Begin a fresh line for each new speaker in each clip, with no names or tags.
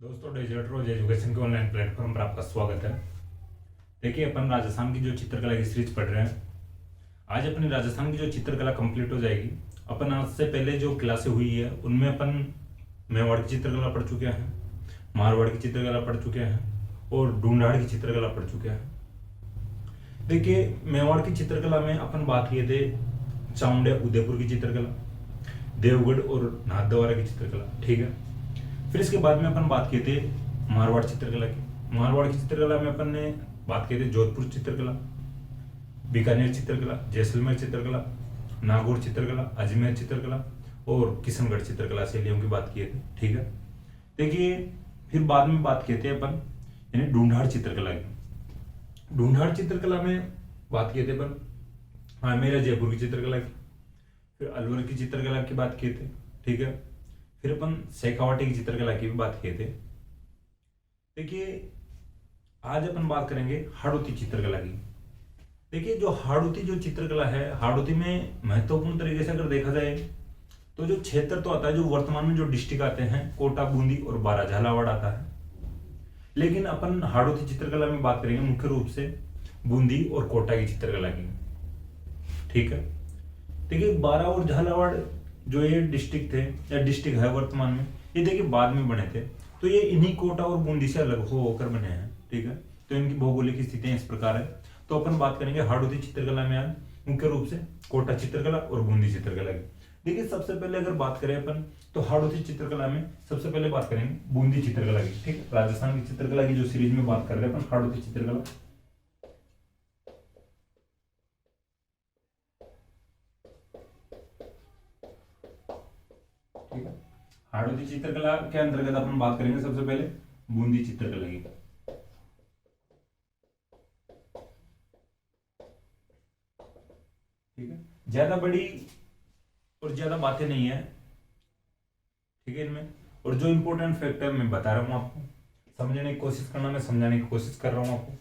दोस्तों, डिजिटल रोज एजुकेशन के online platform पर आपका स्वागत है। देखिए, अपन राजस्थान की जो चित्रकला की सीरीज पढ़ रहे हैं। आज अपनी राजस्थान की जो चित्रकला कंप्लीट हो जाएगी। अपन आज से पहले जो क्लासें हुई है उनमें अपन मेवाड़ की चित्रकला पढ़ चुके हैं, मारवाड़ की चित्रकला पढ़ चुके हैं और ढूंढाड़ की चित्रकला पढ़ चुके हैं। देखिए, मेवाड़ की चित्रकला में अपन बात किए थे चामुंडा उदयपुर की चित्रकला, देवगढ़ और नाथद्वारा की चित्रकला, ठीक है। फिर इसके बाद में अपन बात किए थे मारवाड़ चित्रकला की। मारवाड़ की चित्रकला में अपन ने बात किए थे जोधपुर चित्रकला, बीकानेर चित्रकला, जैसलमेर चित्रकला, नागौर चित्रकला, अजमेर चित्रकला और किशनगढ़ चित्रकला शैलियों की बात किए थे, ठीक है। देखिए, फिर बाद में बात किए थे अपन यानी ढूंढाड़ चित्रकला की। ढूंढाड़ चित्रकला में बात किए थे अपन मेरा जयपुर की चित्रकला की, फिर अलवर की चित्रकला की बात किए थे, ठीक है। फिर अपन शेखावाटी की चित्रकला की भी बात किए थे। देखिए, आज अपन बात करेंगे हाड़ौती चित्रकला की। देखिए, जो हाड़ौती जो चित्रकला है, हाड़ौती में महत्वपूर्ण तरीके से अगर देखा जाए तो जो क्षेत्र तो आता है, जो वर्तमान में जो डिस्ट्रिक्ट आते हैं कोटा, बूंदी और बारा, झालावाड़ आता है। लेकिन अपन हाड़ौती चित्रकला में बात करेंगे मुख्य रूप से बूंदी और कोटा की चित्रकला की, ठीक है। देखिए, बारा और झालावाड़ जो ये डिस्ट्रिक्ट थे या डिस्ट्रिक्ट है वर्तमान में, ये देखिए बाद में बने थे। तो ये इन्हीं कोटा और बूंदी से अलग होकर बने हैं, ठीक है। तो इनकी भौगोलिक स्थितियां इस प्रकार है। तो अपन बात करेंगे हाड़ौती चित्रकला में आज मुख्य रूप से कोटा चित्रकला और बूंदी चित्रकला की। देखिए, सबसे पहले अगर बात करें अपन तो हाड़ौती चित्रकला में सबसे पहले बात करेंगे बूंदी चित्रकला की, ठीक है। राजस्थान की चित्रकला की जो सीरीज में बात कर रहे हैं अपन हाड़ौती चित्रकला, ठीक है। हाड़ौती चित्रकला के अंतर्गत अपन बात करेंगे सबसे पहले बूंदी चित्रकला की, ठीक है। ज्यादा बड़ी और ज्यादा बातें नहीं है, ठीक है, इनमें। और जो इंपॉर्टेंट फैक्टर मैं बता रहा हूं आपको, समझने की कोशिश करना, मैं समझाने की कोशिश कर रहा हूं आपको।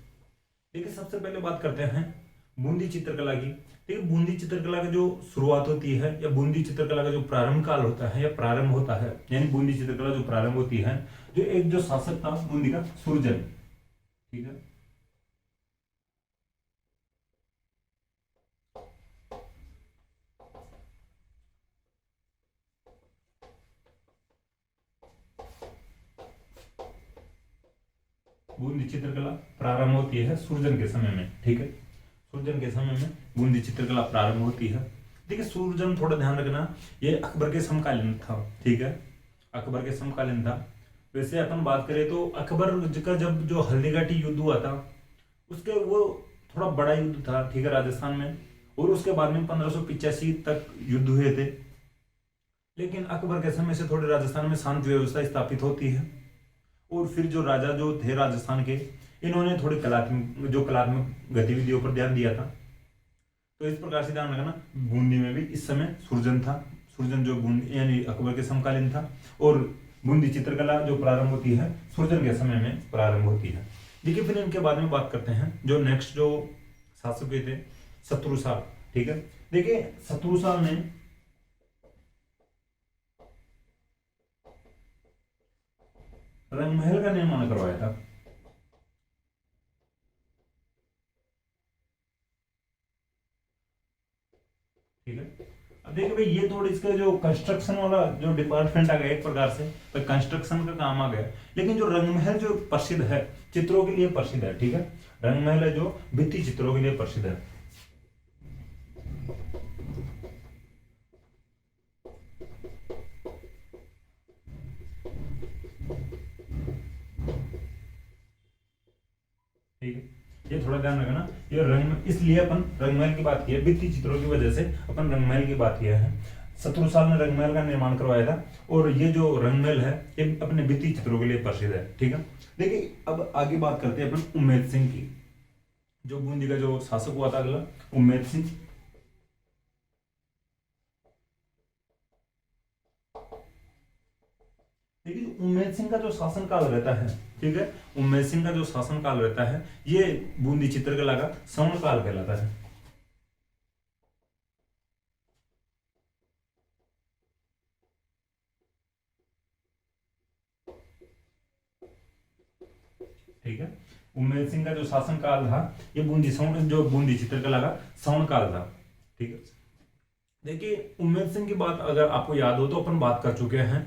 देखिए, सबसे पहले बात करते हैं बूंदी चित्रकला की। देखिए, बूंदी चित्रकला का जो शुरुआत होती है या बूंदी चित्रकला का जो प्रारंभ काल होता है या प्रारंभ होता है, यानी बूंदी चित्रकला जो प्रारंभ होती है, जो एक जो शासक था बूंदी का, सुरजन, ठीक है। बूंदी चित्रकला प्रारंभ होती है सुरजन के समय में, ठीक है। सुरजन के समय में बूंदी चित्रकला प्रारंभ होती है। देखिए, सुरजन, थोड़ा ध्यान रखना, ये अकबर के समकालीन था, ठीक है। अकबर के समकालीन था। वैसे अपन बात करें तो अकबर का जब जो हल्दीघाटी युद्ध हुआ था, उसके वो थोड़ा बड़ा युद्ध था, ठीक है, राजस्थान में। और उसके बाद में 1585 तक युद्ध हुए थे। लेकिन अकबर के समय से थोड़े राजस्थान में शांति व्यवस्था स्थापित होती है। और फिर जो राजा जो थे राजस्थान के, इन्होंने थोड़ी कलात्मक गतिविधियों पर ध्यान दिया था। तो इस प्रकार से ध्यान रखना, बूंदी में भी इस समय सुरजन था। सुरजन जो बूंदी यानी अकबर के समकालीन था। और बूंदी चित्रकला जो प्रारंभ होती है सुरजन के समय में प्रारंभ होती है। देखिए, फिर इनके बाद में बात करते हैं जो नेक्स्ट जो शासक हुए थे, शत्रुसाल, ठीक है। देखिए, शत्रुसाल ने रंगमहल का निर्माण करवाया था, ठीक है। अब देखिए भाई, ये थोड़ी इसका जो कंस्ट्रक्शन वाला जो डिपार्टमेंट आ गया एक प्रकार से, तो कंस्ट्रक्शन का काम आ गया। लेकिन जो रंगमहल जो प्रसिद्ध है, चित्रों के लिए प्रसिद्ध है, ठीक है। रंगमहल है जो भित्ति चित्रों के लिए प्रसिद्ध है। ठीक है, ये थोड़ा ध्यान रखना। ये रंग, इसलिए अपन रंगमहल की बात की है, भित्ति चित्रों की वजह से अपन रंगमहल की बात किया है। शत्रुसाल ने रंगमहल का निर्माण करवाया था। और ये जो रंगमहल है ये अपने भित्ति चित्रों के लिए प्रसिद्ध है, ठीक है। देखिए, अब आगे बात करते हैं अपन उम्मेद सिंह की। जो बूंदी का जो शासक हुआ था अगला, उम्मेद सिंह। देखिए, जो उम्मेद सिंह का जो शासन काल रहता है, ठीक है, उम्मेद सिंह का जो शासन काल रहता है, ये बूंदी चित्रकला का स्वर्ण काल कहलाता है। ठीक है। उम्मेद सिंह का जो शासन काल था ये बूंदी चित्रकला का स्वर्ण काल था। ठीक है। देखिए उम्मेद सिंह की बात अगर आपको याद हो तो अपन बात कर चुके हैं,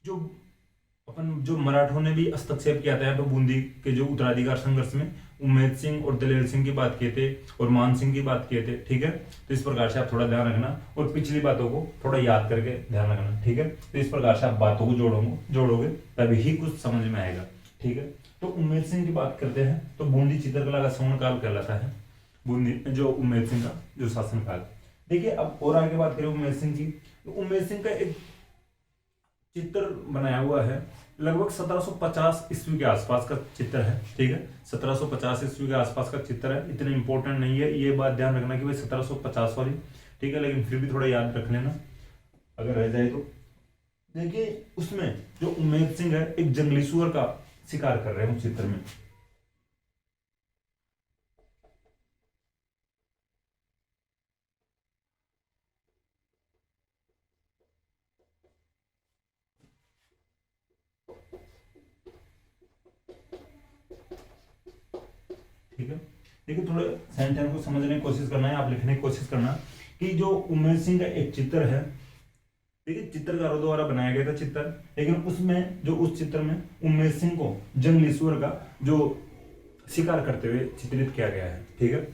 जो मराठों ने भी हस्तक्षेप किया था यहाँ पे बूंदी के जो उत्तराधिकार संघर्ष में, उम्मेद सिंह और दलेल सिंह की बात किए थे और मान सिंह की बात किए थे। ठीक है। तो इस प्रकार से आप थोड़ा ध्यान रखना और पिछली बातों को थोड़ा याद करके ध्यान रखना। ठीक है। तो इस प्रकार से आप बातों को जोड़ोगे तभी ही कुछ समझ में आएगा। ठीक है। तो उम्मेद सिंह की बात करते हैं तो बूंदी चित्रकला का स्वर्ण काल कहलाता है बूंदी जो उम्मेद सिंह का जो शासन काल। देखिए अब और आगे बात करें उम्मेद सिंह की, तो उम्मेद सिंह का एक चित्र बनाया हुआ है, लगभग 1750 ईस्वी के आसपास का चित्र है। ठीक है। 1750 ईस्वी के आसपास का चित्र है, इतना इंपॉर्टेंट नहीं है, ये बात ध्यान रखना कि भाई 1750 वाली। ठीक है। लेकिन फिर भी थोड़ा याद रख लेना अगर रह जाए तो। देखिए उसमें जो उम्मेद सिंह है एक जंगली सुअर का शिकार कर रहे हैं उस चित्र में। ठीक है। देखिए थोड़े सेंटेंस को समझने की कोशिश करना है, आप लिखने की कोशिश करना कि जो उम्मेद सिंह का एक चित्र है, देखिए चित्रकारों द्वारा बनाया गया था चित्र, लेकिन उसमें जो उस चित्र में उम्मेद सिंह को जंगली सुअर का जो शिकार करते हुए चित्रित किया गया है। ठीक है।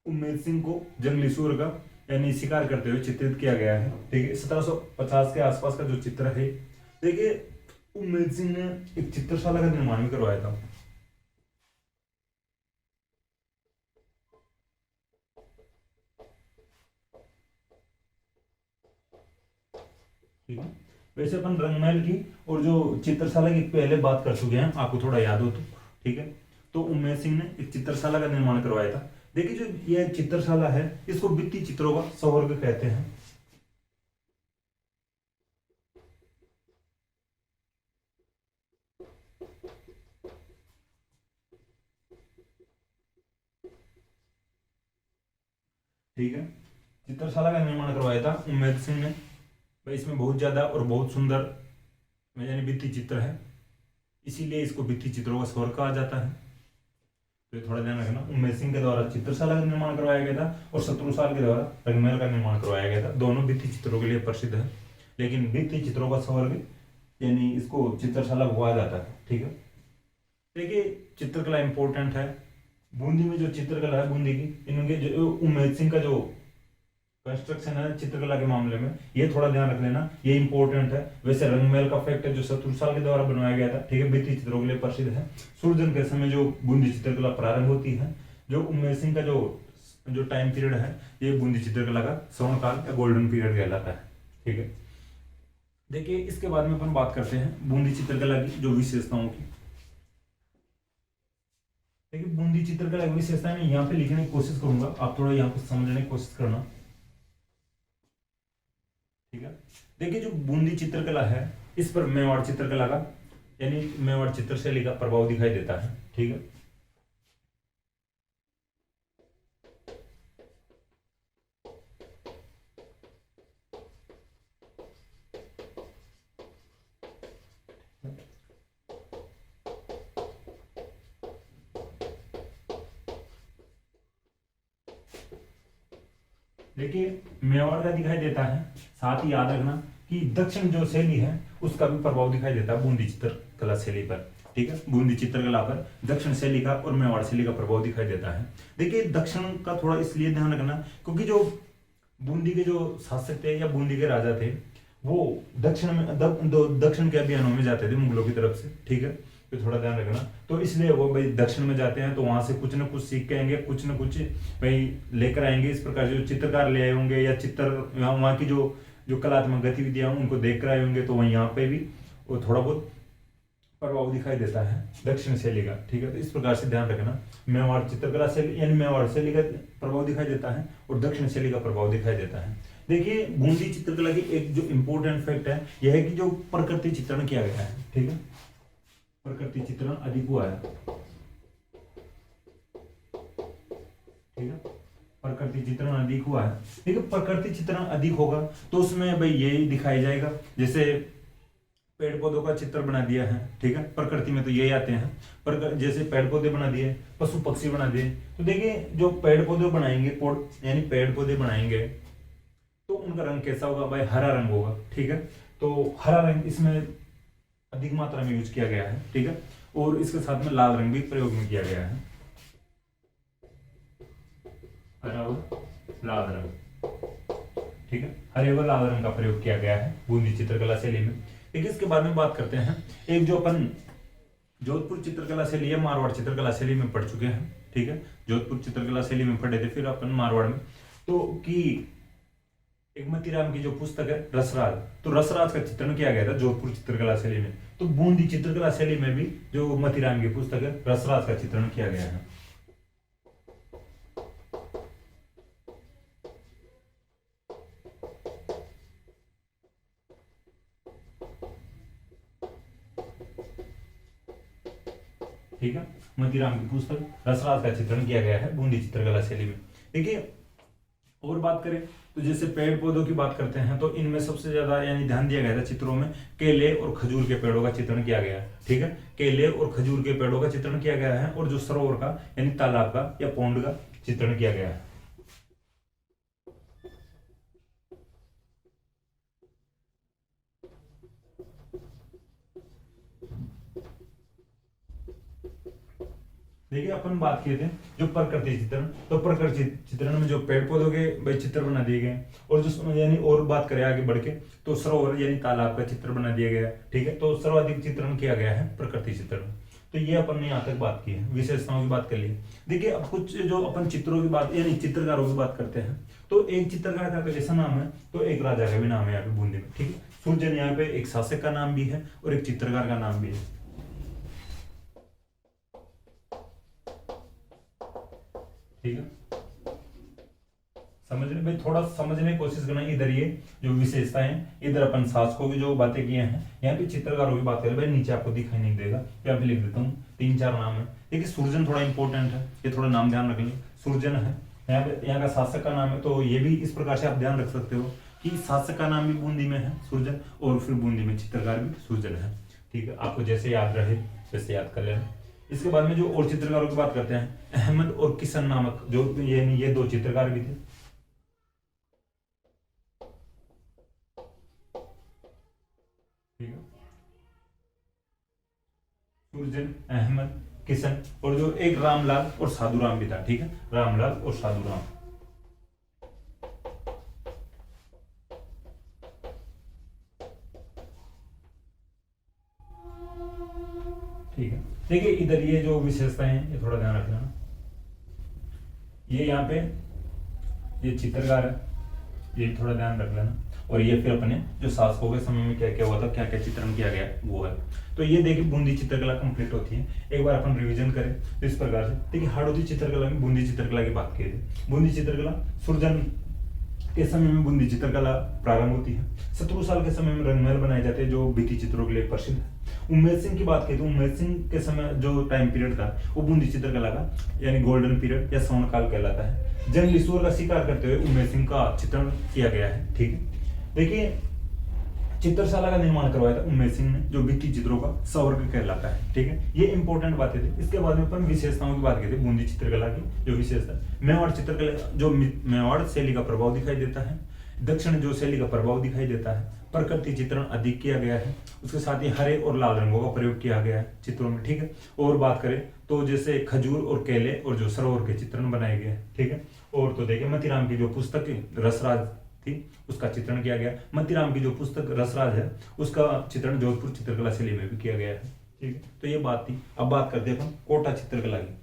उम्मेद सिंह को जंगली सुअर का यानी शिकार करते हुए चित्रित किया गया है। ठीक है। 1750 के आसपास का जो चित्र है। देखिए उम्मेद सिंह ने एक चित्रशाला का निर्माण भी करवाया था। ठीक है। वैसे अपन रंगमहल की और जो चित्रशाला की पहले बात कर चुके हैं, आपको थोड़ा याद हो तो। ठीक है। तो उम्मेद सिंह ने एक चित्रशाला का निर्माण करवाया था। देखिए जो यह चित्रशाला है इसको भित्ति चित्रों का संवर्ग कहते हैं। ठीक है। चित्रशाला का निर्माण करवाया था उम्मेद सिंह ने। भाई इसमें बहुत ज्यादा और बहुत सुंदर यानी भित्ति चित्र है, इसीलिए इसको भित्ति चित्रों का स्वर्ग कहा जाता है। तो ये थोड़ा ध्यान रखना, उम्मेद सिंह के द्वारा चित्रशाला का निर्माण करवाया गया था और शत्रुसाल के द्वारा रंगमहल का निर्माण करवाया गया था। दोनों भित्ति चित्रों के लिए प्रसिद्ध है, लेकिन भित्ति चित्रों का स्वर्ग यानी इसको चित्रशाला कहा जाता है। ठीक है। देखिए चित्रकला इंपॉर्टेंट है। बूंदी में जो चित्रकला है बूंदी की, इनके जो उम्मेद सिंह का जो कंस्ट्रक्शन है चित्रकला के मामले में, ये थोड़ा ध्यान रख लेना, ये इंपॉर्टेंट है। वैसे रंगमहल का फैक्ट है जो शत्रुसाल के द्वारा बनवाया गया था। ठीक है। भित्ति चित्रों के लिए प्रसिद्ध है। सूर्यजन के समय जो बूंदी चित्रकला प्रारंभ होती है, जो उम्मेद सिंह का जो टाइम पीरियड है, ये बूंदी चित्रकला का स्वर्ण काल या गोल्डन पीरियड कहलाता है। ठीक है। देखिए इसके बाद में अपन बात करते हैं बूंदी चित्रकला की जो विशेषताओं की। देखिए बूंदी चित्रकला की विशेषता मैं यहाँ पे लिखने की कोशिश करूंगा, आप थोड़ा यहाँ पे समझने की कोशिश करना। ठीक है। देखिए जो बूंदी चित्रकला है इस पर मेवाड़ चित्रकला का यानी मेवाड़ चित्रशैली का प्रभाव दिखाई देता है। ठीक है। देखिए मेवाड़ का दिखाई देता है, साथ ही याद रखना कि दक्षिण जो शैली है उसका भी प्रभाव दिखाई देता है बूंदी चित्रकला शैली पर। ठीक है। बूंदी चित्रकला पर दक्षिण शैली का और मेवाड़ शैली का प्रभाव दिखाई देता है। देखिए दक्षिण का थोड़ा इसलिए ध्यान रखना क्योंकि जो बूंदी के जो शासक थे या बूंदी के राजा थे वो दक्षिण में दक्षिण के अभियानों में जाते थे मुगलों की तरफ से। ठीक है। तो थोड़ा ध्यान रखना, तो इसलिए वो भाई दक्षिण में जाते हैं तो वहां से कुछ ना कुछ सीख के आएंगे, कुछ ना कुछ भाई लेकर आएंगे। इस प्रकार जो चित्रकार ले आए होंगे या चित्र वहाँ की जो जो कलात्मक गतिविधियां उनको देख कर आए होंगे, तो वहीं यहाँ पे भी वो थोड़ा बहुत प्रभाव दिखाई देता है दक्षिण शैली का। ठीक है। तो इस प्रकार से ध्यान रखना, मेवाड़ चित्रकला शैली यानी मेवाड़ शैली का प्रभाव दिखाई देता है और दक्षिण शैली का प्रभाव दिखाई देता है। देखिए बूंदी चित्रकला की एक जो इंपॉर्टेंट फैक्ट है यह है कि जो प्रकृति चित्रण किया गया है। ठीक है। प्रकृति चित्रण अधिक हुआ है। ठीक है। प्रकृति चित्रण अधिक हुआ है। ठीक है। प्रकृति चित्रण अधिक होगा तो उसमें भाई यही दिखाया जाएगा, जैसे पेड़ पौधों का चित्र बना दिया है, ठीक है। प्रकृति में तो यही आते हैं, पर जैसे पेड़ पौधे बना दिए, पशु पक्षी बना दिए, तो देखिए जो पेड़ पौधे बनाएंगे, यानी पेड़ पौधे बनाएंगे तो उनका रंग कैसा होगा भाई, हरा रंग होगा, ठीक है। तो हरा रंग इसमें अधिक मात्रा में यूज किया गया है, ठीक है। और इसके साथ में लाल रंग भी प्रयोग में किया गया है, हरा और लाल रंग, ठीक है। हरे व लाल रंग का प्रयोग किया गया है बूंदी चित्रकला शैली में। देखिए इसके बारे में बात करते हैं। एक जो अपन जोधपुर चित्रकला शैली है, मारवाड़ चित्रकला शैली में पढ़ चुके हैं, ठीक है। जोधपुर चित्रकला शैली में पढ़े थे, फिर अपन मारवाड़ में, तो कि एक मतीराम की जो पुस्तक है रसराज, तो रसराज का चित्रण किया गया था जोधपुर चित्रकला शैली में। तो बूंदी चित्रकला शैली में भी जो मतीराम की पुस्तक है रसराज का चित्रण किया गया है। ठीक है, मतीराम की पुस्तक रसराज का चित्रण किया गया है बूंदी चित्रकला शैली में। देखिए और बात करें तो जैसे पेड़ पौधों की बात करते हैं, तो इनमें सबसे ज्यादा यानी ध्यान दिया गया था चित्रों में केले और खजूर के पेड़ों का चित्रण किया गया है, ठीक है। केले और खजूर के पेड़ों का चित्रण किया गया है, और जो सरोवर का यानी तालाब का या पौंड का चित्रण किया गया है। देखिए अपन बात किए थे जो प्रकृति चित्रण, तो प्रकृति चित्रण में जो पेड़ पौधों के भाई चित्र बना दिए गए, और जो यानी और बात करें आगे बढ़ के तो सरोवर यानी तालाब का चित्र बना दिया गया, ठीक है। तो सर्वाधिक चित्रण किया गया है प्रकृति चित्रण। तो ये अपन ने यहाँ तक बात की है, विशेषताओं की बात कर ली। देखिए अब कुछ जो अपन चित्रों की बात यानी चित्रकारों की बात करते हैं, तो एक चित्रकार का कैसा नाम है, तो एक राजा का भी नाम है यहाँ पे बूंदी में, ठीक है। सूरजन यहाँ पे एक शासक का नाम भी है और एक चित्रकार का नाम भी है, ठीक है। समझ रहे भाई, थोड़ा समझने की कोशिश करना। इधर ये जो विशेषताएं, इधर अपन शासकों की जो बातें किए हैं, यहाँ पे चित्रकारों की बात करें भाई, नीचे आपको दिखाई नहीं देगा, यहाँ पे लिख देता हूँ 3-4 नाम है। देखिए सूरजन थोड़ा इंपॉर्टेंट है, ये थोड़ा नाम ध्यान रखेंगे। सूरजन है यहाँ पे, यहाँ का शासक का नाम है, तो ये भी इस प्रकार से आप ध्यान रख सकते हो कि शासक का नाम भी बूंदी में है सूरजन, और फिर बूंदी में चित्रकार भी सूरजन है, ठीक है। आपको जैसे याद रहे वैसे याद कर लेना। इसके बाद में जो और चित्रकारों की बात करते हैं, अहमद और किशन नामक जो ये 2 चित्रकार भी थे, ठीक है। सूरजन, अहमद, किशन, और जो एक रामलाल और साधुराम भी था, ठीक है। रामलाल और साधुराम, ठीक है। देखिए इधर ये जो विशेषताएं हैं ये थोड़ा ध्यान रखना। ये यहाँ पे ये चित्रकार है, ये थोड़ा ध्यान रख लेना। और ये फिर अपने जो शासकों के समय में क्या क्या हुआ था, क्या क्या चित्रण किया गया वो है। तो ये देखिए बूंदी चित्रकला कंप्लीट होती है। एक बार अपन रिवीजन करें तो इस प्रकार से देखिए, हाड़ौती चित्रकला में बूंदी चित्रकला की बात की थी। बूंदी चित्रकला सूरजन के समय में बूंदी चित्रकला प्रारंभ होती है। शत्रु साल के समय में रंगमहल बनाए जाते हैं जो भित्ति चित्रों के लिए प्रसिद्ध है। उमेद सिंह की बात करें तो उमेद सिंह के समय जो टाइम पीरियड था वो बूंदी चित्रकला का यानी गोल्डन पीरियड या स्वर्ण काल कहलाता है। जंगली सूअर का शिकार करते हुए उमेद सिंह का चित्रण किया गया है, ठीक है। देखिए चित्रशाला का निर्माण करवाया था उमेद सिंह ने, जो भित्ति चित्रों का स्वर्ग कहलाता है, ठीक है। ये इंपॉर्टेंट बातें थी। इसके बाद में अपन विशेषताओं की बात करते बूंदी चित्रकला की जो विशेषता, मेवाड़ चित्रकला जो मेवाड़ शैली का प्रभाव दिखाई देता है, दक्षिण जो शैली का प्रभाव दिखाई देता है, प्रकृति चित्रण अधिक किया गया है, उसके साथ ही हरे और लाल रंगों का प्रयोग किया गया है चित्रों में, ठीक है। और बात करें तो जैसे खजूर और केले और जो सरोवर के चित्रण बनाए गए, ठीक है। और तो देखिए मतीराम की जो पुस्तक रसराज थी उसका चित्रण किया गया। मतीराम की जो पुस्तक रसराज है उसका चित्रण जोधपुर चित्रकला शैली में भी किया गया है, ठीक है। तो ये बात थी। अब बात करते हैं कोटा चित्रकला की।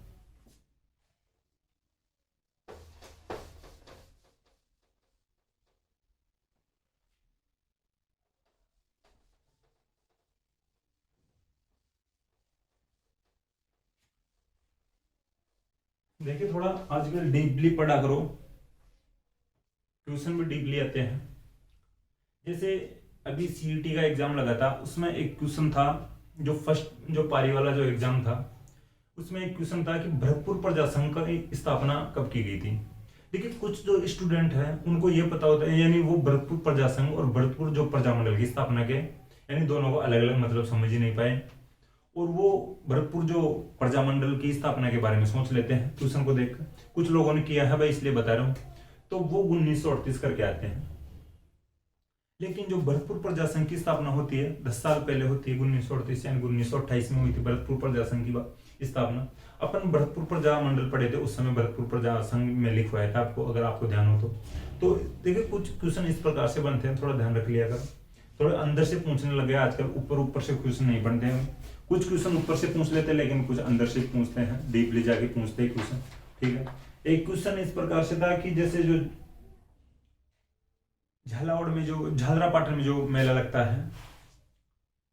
देखिए थोड़ा आजकल डीपली पढ़ा करो, ट्यूशन भी डीपली आते हैं। जैसे अभी सीईटी का एग्जाम लगा था, उसमें एक क्वेश्चन था जो फर्स्ट जो पारी वाला जो एग्जाम था उसमें एक क्वेश्चन था कि भरतपुर प्रजा संघ की स्थापना कब की गई थी। देखिए कुछ जो स्टूडेंट हैं उनको ये पता होता है, यानी वो भरतपुर प्रजा संघ और भरतपुर जो प्रजा मंडल की स्थापना के यानी दोनों को अलग अलग मतलब समझ ही नहीं पाए, और वो भरतपुर जो प्रजामंडल की स्थापना के बारे में सोच लेते हैं क्वेश्चन को देखकर। कुछ लोगों ने किया है भाई, इसलिए बता रहा हूँ। तो वो 1938 करके आते हैं। लेकिन जो भरतपुर प्रजा संघ की स्थापना होती है 10 साल पहले होती है, 1938 यानी 1928 में हुई थी भरतपुर प्रजा संघ की स्थापना। अपन भरतपुर प्रजा मंडल पढ़े थे उस समय, भरतपुर प्रजा संघ में लिखवाया था आपको, अगर आपको ध्यान हो तो देखिए कुछ क्वेश्चन इस प्रकार से बनते हैं, थोड़ा ध्यान रख लिया करो। थोड़ा अंदर से पूछने लगे आजकल, ऊपर ऊपर से क्वेश्चन नहीं बनते हैं। कुछ क्वेश्चन ऊपर से पूछ लेते हैं, लेकिन कुछ अंदर से पूछते हैं, डीपली जाके पूछते हैं क्वेश्चन। ठीक है, एक क्वेश्चन इस प्रकार से था कि जैसे जो झालावाड़ में जो झालरापाटन में जो मेला लगता है,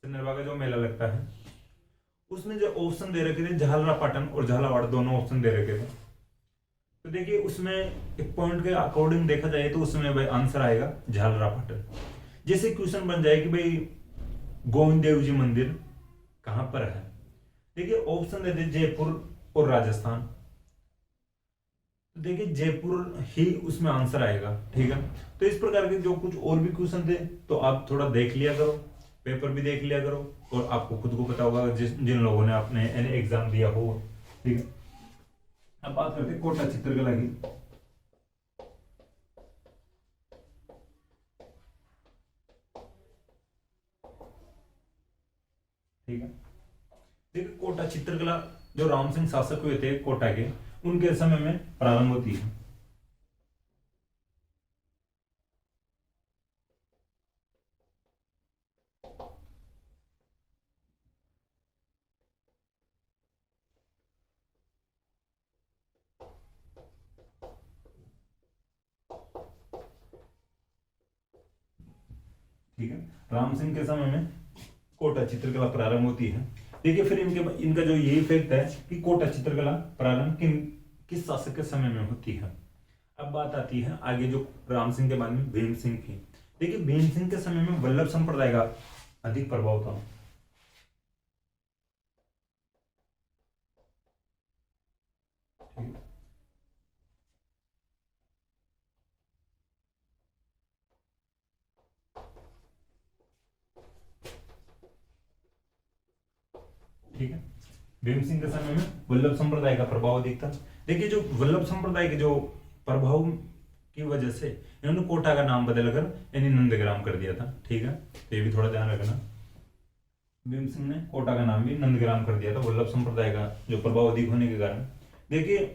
चंद्रभागा जो मेला लगता है, उसने जो ऑप्शन दे रखे थे झालरापाटन और झालावाड़, दोनों ऑप्शन दे रखे थे। तो देखिए उसमें एक पॉइंट के अकॉर्डिंग देखा जाए तो उसमें भाई आंसर आएगा झालरापाटन। जैसे क्वेश्चन बन जाए कि भाई गोविंद देव जी मंदिर कहां पर है, देखिए ऑप्शन देते जयपुर और राजस्थान। तो देखिए जयपुर ही उसमें आंसर आएगा। ठीक है, तो इस प्रकार के जो कुछ और भी क्वेश्चन थे तो आप थोड़ा देख लिया करो, पेपर भी देख लिया करो, और आपको खुद को पता होगा जिन लोगों ने अपने एग्जाम दिया हो। ठीक है, अब बात करते हैं कोटा चित्रकला की। ठीक है, देखिए कोटा चित्रकला जो राम सिंह शासक हुए थे कोटा के, उनके समय में प्रारंभ होती है। ठीक है, राम सिंह के समय में कोटा चित्रकला प्रारंभ होती है। देखिए फिर इनका जो ये इफेक्ट है कि कोटा चित्रकला प्रारंभ किस शासक के समय में होती है। अब बात आती है आगे जो राम सिंह के बाद में भीम सिंह की। देखिए भीम सिंह के समय में वल्लभ संप्रदाय का अधिक प्रभाव था। ठीक है, भीम सिंह के समय में वल्लभ संप्रदाय का प्रभाव अधिक था। देखिए जो वल्लभ संप्रदाय के जो प्रभाव की वजह से इन्होंने कोटा का नाम बदलकर यानी नंदग्राम कर दिया था। ठीक है, तो ये भी थोड़ा ध्यान रखना, भीम सिंह ने कोटा का नाम भी नंदग्राम कर दिया था वल्लभ संप्रदाय का जो प्रभाव अधिक होने के कारण। देखिए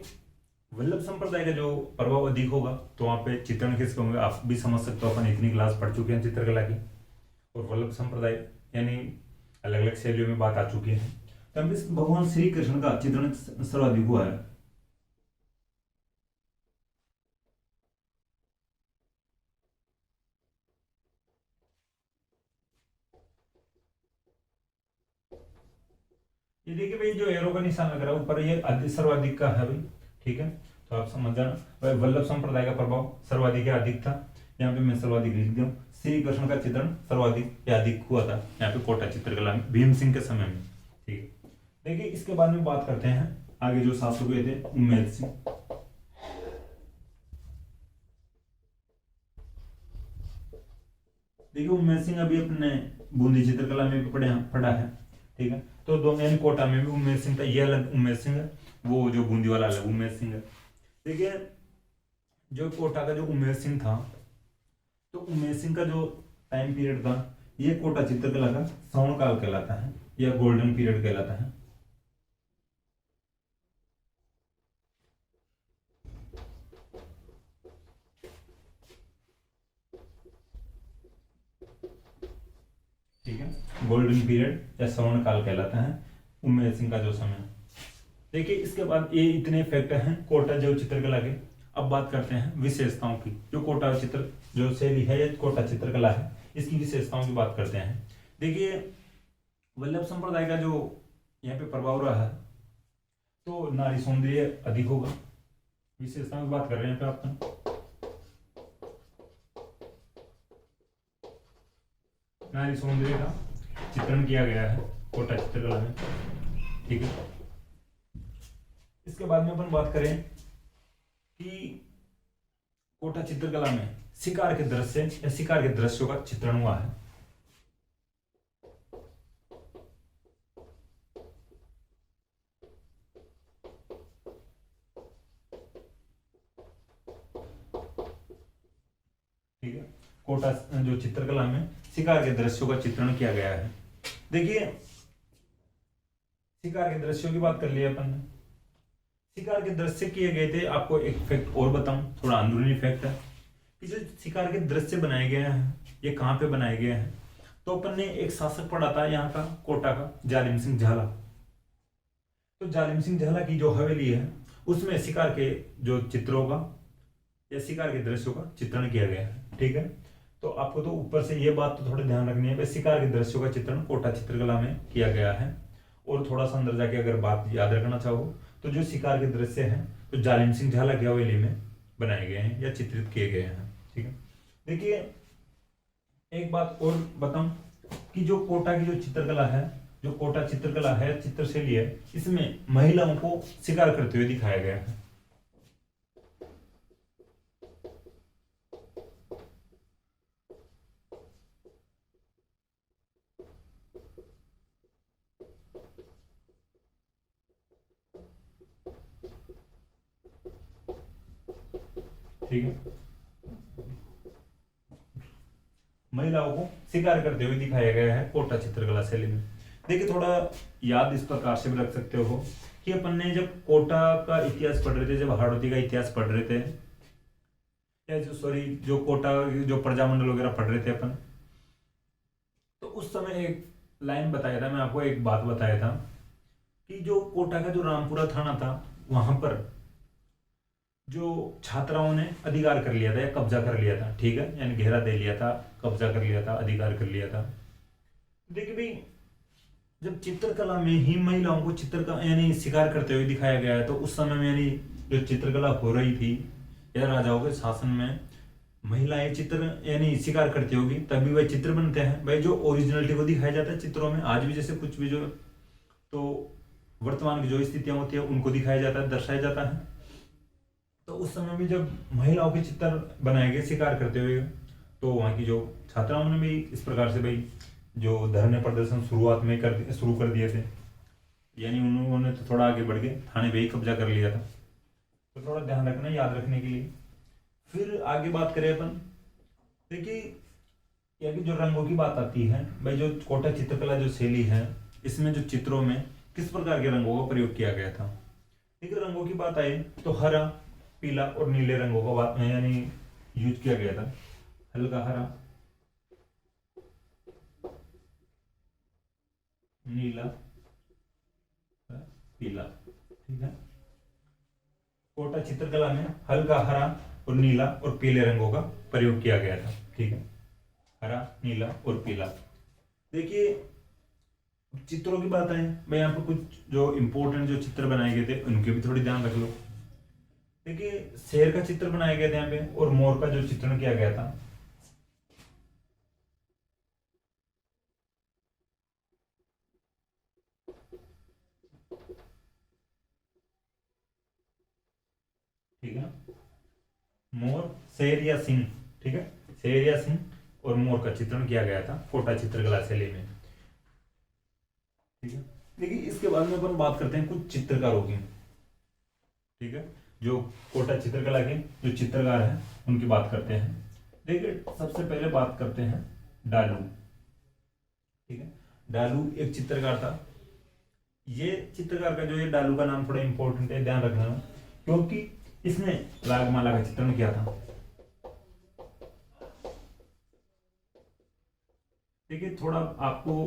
वल्लभ संप्रदाय का जो प्रभाव अधिक होगा तो वहां पे चित्रण किसके होंगे आप भी समझ सकते हो, अपन इतनी क्लास पढ़ चुके हैं चित्रकला की, और वल्लभ संप्रदाय यानी अलग अलग शैलियों में बात आ चुकी है। तब इस भगवान श्री कृष्ण का चित्रण सर्वाधिक हुआ है। ये देखिए भाई जो एरो का निशान लग रहा है ऊपर, ये सर्वाधिक का है भाई। ठीक है, तो आप समझ जाना भाई वल्लभ संप्रदाय का प्रभाव सर्वाधिक या अधिक था। यहाँ पे मैं सर्वाधिक लिख दिया, श्री कृष्ण का चित्रण सर्वाधिक या अधिक हुआ था यहाँ पे कोटा चित्रकला में भीम सिंह के समय में। ठीक है, देखिए इसके बाद में बात करते हैं आगे जो शासक हुए थे उम्मेद सिंह। देखिए उम्मेद सिंह अभी अपने बूंदी चित्रकला में भी पढ़ा है। ठीक है, तो दो यानी कोटा में भी उम्मेद सिंह था, ये अलग उम्मेद सिंह है, वो जो बूंदी वाला अलग उम्मेद सिंह है। देखिए जो कोटा का जो उम्मेद सिंह था, तो उम्मेद सिंह का जो टाइम पीरियड था ये कोटा चित्रकला का स्वर्ण काल कहलाता है या गोल्डन पीरियड कहलाता है। ठीक है, गोल्डन पीरियड या स्वर्ण काल कहलाता है उम्मेद सिंह का जो समय। देखिए इसके बाद ये इतने फैक्टर हैं कोटा जो चित्रकला के। अब बात करते हैं विशेषताओं की, जो कोटा चित्र जो शैली है या कोटा चित्रकला है इसकी विशेषताओं की बात करते हैं। देखिए वल्लभ संप्रदाय का जो यहाँ पे प्रभाव रहा है तो नारी सौंदर्य अधिक होगा। विशेषताओं की बात कर रहे हैं यहाँ पे आप, नारी सौंदर्य का चित्रण किया गया है कोटा चित्रकला में। ठीक है, इसके बाद में अपन बात करें कि कोटा चित्रकला में शिकार के दृश्य या शिकार के दृश्यों का चित्रण हुआ है। ठीक है। कोटा जो चित्रकला में शिकार के दृश्यों का चित्रण किया गया है। देखिए शिकार के दृश्यों की बात कर लिया अपन ने। शिकार के दृश्य किए गए थे। आपको एक फैक्ट और बताऊं, थोड़ा अंदरूनी फैक्ट है कि जो शिकार के दृश्य बनाए गए हैं ये कहाँ पे बनाए गए हैं। तो अपन ने एक शासक पढ़ा था यहाँ का कोटा का, जालिम सिंह झाला। तो जालिम सिंह झाला की जो हवेली है उसमें शिकार के जो चित्रों का या शिकार के दृश्यों का चित्रण किया गया है। ठीक है। तो आपको तो ऊपर से ये बात तो थोड़ा ध्यान रखनी है, शिकार के दृश्यों का चित्रण कोटा चित्रकला में किया गया है। और थोड़ा सा अंदर जाके अगर बात याद रखना चाहो तो जो शिकार के दृश्य हैं तो जालिम सिंह झाला की हवेली में बनाए गए हैं या चित्रित किए गए हैं। ठीक है। देखिए एक बात और बताऊं कि जो कोटा की जो चित्रकला है, जो कोटा चित्रकला है, चित्रशैली है, इसमें महिलाओं को शिकार करते हुए दिखाया गया है। ठीक है। महिलाओं को शिकार करते हुए दिखाया गया है कोटा चित्रकला शैली में। देखिए थोड़ा याद इस प्रकार से भी रख सकते हो कि अपन ने जब कोटा का इतिहास पढ़ रहे थे, जब हाड़ौती का इतिहास पढ़ रहे थे, या जो कोटा जो प्रजामंडल वगैरह पढ़ रहे थे अपन, तो उस समय एक लाइन बताया था, मैं आपको एक बात बताया था कि जो कोटा का जो रामपुरा थाना था वहां पर जो छात्राओं ने अधिकार कर लिया था या कब्जा कर लिया था। ठीक है। यानी घेरा दे लिया था, कब्जा कर लिया था, अधिकार कर लिया था। देखिए भाई जब चित्रकला में ही महिलाओं को चित्रकला यानी शिकार करते हुए दिखाया गया है तो उस समय में यानी जो चित्रकला हो रही थी या राजाओं के शासन में महिलाएं चित्र यानी शिकार करती होगी तभी वह चित्र बनते हैं। भाई जो ओरिजिनलिटी को दिखाया जाता है चित्रों में, आज भी जैसे कुछ भी जो तो वर्तमान की जो स्थितियां होती है उनको दिखाया जाता है, दर्शाया जाता है। तो उस समय में जब महिलाओं के चित्र बनाए गए शिकार करते हुए तो वहाँ की जो छात्राओं ने भी इस प्रकार से भाई जो धरने प्रदर्शन शुरुआत में शुरू कर दिए थे, यानी उन्होंने तो थोड़ा आगे बढ़ के थाने पे ही कब्जा कर लिया था। तो थोड़ा ध्यान रखना, याद रखने के लिए। फिर आगे बात करें अपन, देखिए यानी जो रंगों की बात आती है, भाई जो कोटा चित्रकला जो शैली है इसमें जो चित्रों में किस प्रकार के रंगों का प्रयोग किया गया था। देखिए रंगों की बात आए तो हरा, पीला और नीले रंगों का बात यानी यूज किया गया था। हल्का हरा, नीला, पीला। ठीक है। कोटा चित्रकला में हल्का हरा और नीला और पीले रंगों का प्रयोग किया गया था। ठीक है। हरा, नीला और पीला। देखिए चित्रों की बात है, मैं यहाँ पर कुछ जो इंपॉर्टेंट जो चित्र बनाए गए थे उनके भी थोड़ी ध्यान रख लो। देखिए शेर का चित्र बनाया गया था यहाँ पे और मोर का जो चित्रण किया गया था। ठीक है। मोर, शेर या सिंह। ठीक है। शेर या सिंह और मोर का चित्रण किया गया था कोटा चित्रकला शैली में। ठीक है। देखिए इसके बाद में अपन बात करते हैं कुछ चित्रकारों की। ठीक है। जो कोटा चित्रकला के जो चित्रकार हैं उनकी बात करते हैं। देखिए सबसे पहले बात करते हैं डालू। ठीक है। डालू एक चित्रकार था। ये चित्रकार का जो ये डालू का नाम थोड़ा इंपॉर्टेंट है, ध्यान रखना, क्योंकि इसने रागमाला का चित्रण किया था। देखिए थोड़ा आपको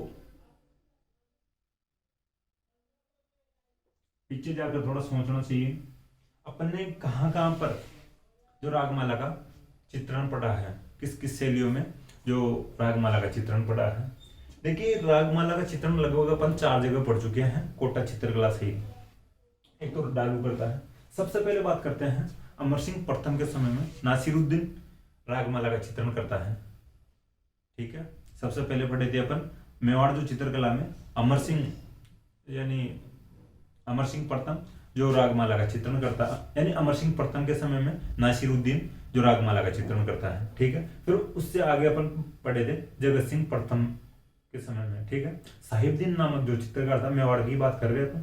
पीछे जाकर थोड़ा सोचना चाहिए, अपन ने कहां कहां पर जो रागमाला का चित्रण पढ़ा है, किस किस शैलियों में जो रागमाला का चित्रण पढ़ा है। देखिए रागमाला का चित्रण लगभग अपन 4 जगह पढ़ चुके हैं कोटा चित्रकला से। एक तो डालू करता है। सबसे पहले बात करते हैं अमर सिंह प्रथम के समय में नासिरुद्दीन रागमाला का चित्रण करता है। ठीक है। सबसे पहले पढ़े थे अपन मेवाड़ जो चित्रकला में अमर सिंह यानी अमर सिंह प्रथम जो रागमाला का चित्रण करता है, यानी अमर सिंह प्रथम के समय में नासिरुद्दीन जो रागमाला का चित्रण करता है। ठीक है। फिर उससे आगे अपन पढ़े थे जगत सिंह प्रथम के समय में। ठीक है। साहिबदीन नामक जो चित्रकार था, मेवाड़ की बात कर रहे थे,